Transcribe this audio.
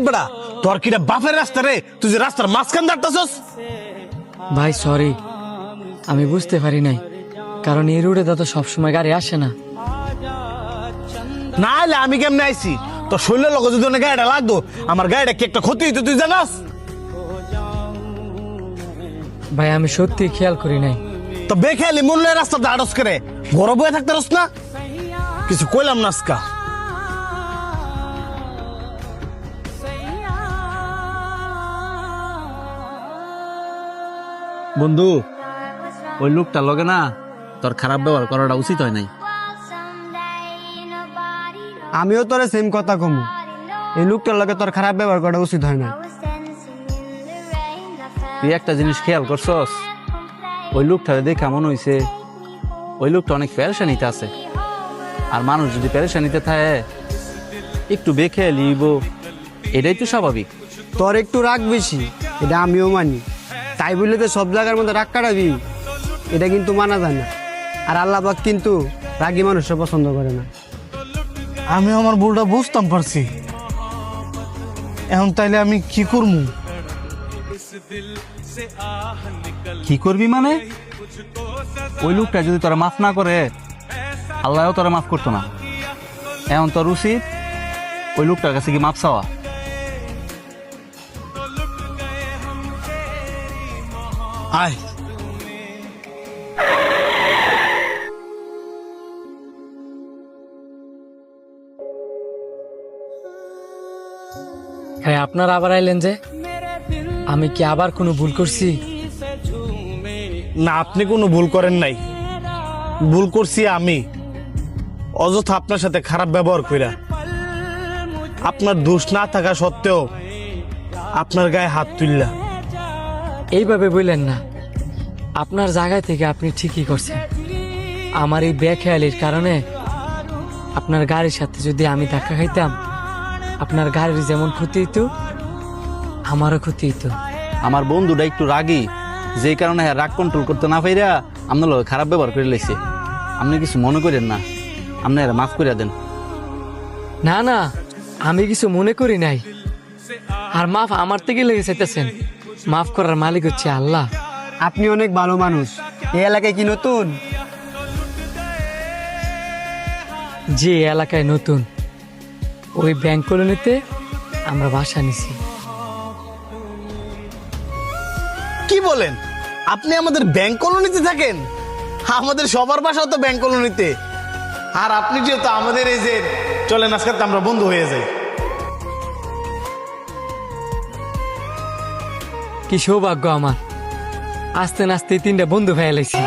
বেড়া তোর কিটা বাপের রাস্তা রে, তুই যে রাস্তার মাঝখান দাঁড়াতেছস। ভাই সরি, আমি বুঝতে পারি নাই, কারণ এই রোডে তো সবসময় গাড়ি আসে না। না হলে আমি কেমনে আইছি? তোর শরীরের লগে যদি অনেক গাড়িটা লাগতো, আমার গাড়িটা কি একটা ক্ষতি হইতো তুই জানাস? ভাই আমি সত্যি খেয়াল করি নাই। তো বেখেয়ালি মূল্যের রাস্তা দাঁড়াস করে গরম হয়ে থাকতে রস না, কিছু কইলাম না আজকা। বন্ধু, ওই লোকটা লগে না তোর খারাপ ব্যবহার করাটা উচিত হয় নাই। আমিও তোরে সেম কথা কমু, এই লোকটার লগে তোর খারাপ ব্যবহার করা উচিত হয় না। তুই একটা জিনিস খেয়াল করছস, ওই লোকটারে দেখে মনে হইছে ওই লোকটা অনেক পেরেশানিতে আছে। আর মানুষ যদি পেরেশানিতে থাকে একটু বেখেয়াল লিব, এটাই তো স্বাভাবিক। তোর একটু রাগ বেশি, এটা আমিও মানি, তাই বললে তো সব জায়গার মধ্যে রাগ কাটাবি, এটা কিন্তু মানা যায় না। আর আল্লাহ পাক কিন্তু রাগী মানুষকে পছন্দ করে না। আমি আমার ভুলটা বুঝতাম পারছি, এখন তাইলে আমি কি করবো? কি করবি মানে? ওই লোকটা যদি তোরা মাফ না করে, আল্লাহও তোরা মাফ করতো না। এখন তোর উচিত ওই লোকটার কাছে কি মাফ চাওয়া। আয় ভাই আপনারা আবার আইলেন যে, আমি কি আবার কোনো ভুল করছি? না, আপনি কোনো ভুল করেন নাই, ভুল করছি আমি। অযথা আপনার সাথে খারাপ ব্যবহার কইরা, আপনার দোষ না থাকা সত্ত্বেও আপনার গায়ে হাত তুললা। এইভাবে বললেন না, আপনার জায়গায় থেকে আপনি ঠিকই করছেন। আমার এই বেখেয়ালির কারণে আপনার গাড়ির সাথে যদি আমি ধাক্কা খাইতাম, আপনার গাড়ির যেমন ক্ষতি হইতো আমারও ক্ষতি হইতো। আমার বন্ধুটা একটু রাগী, যেই কারণে রাগ কন্ট্রোল করতে না পাইরা আপনার লোক খারাপ ব্যবহার করে লাইছে। আপনি কিছু মনে করেন না, আপনি মাফ করে দেন। না না, আমি কিছু মনে করি নাই। আর মাফ আমার থেকে লেগে চাইতেছেন, মাফ করার মালিক হচ্ছে আল্লাহ। আপনি অনেক ভালো মানুষ। এই এলাকায় কি নতুন? যে এলাকায় নতুন, ওই ব্যাংক কলোনিতে আমরা বাসা নিছি। কি বলেন? আপনি আমাদের ব্যাংক কলোনিতে থাকেন? আমাদের সবার বাসাও তো ব্যাংক কলোনিতে। আর আপনি যেহেতু আমাদের এই যে, চলেন আজকে তো আমরা বন্ধু হয়ে যাই। কি সৌভাগ্য আমার, আস্তে নাস্তে 3টা বন্ধু হয়ে লাইছি।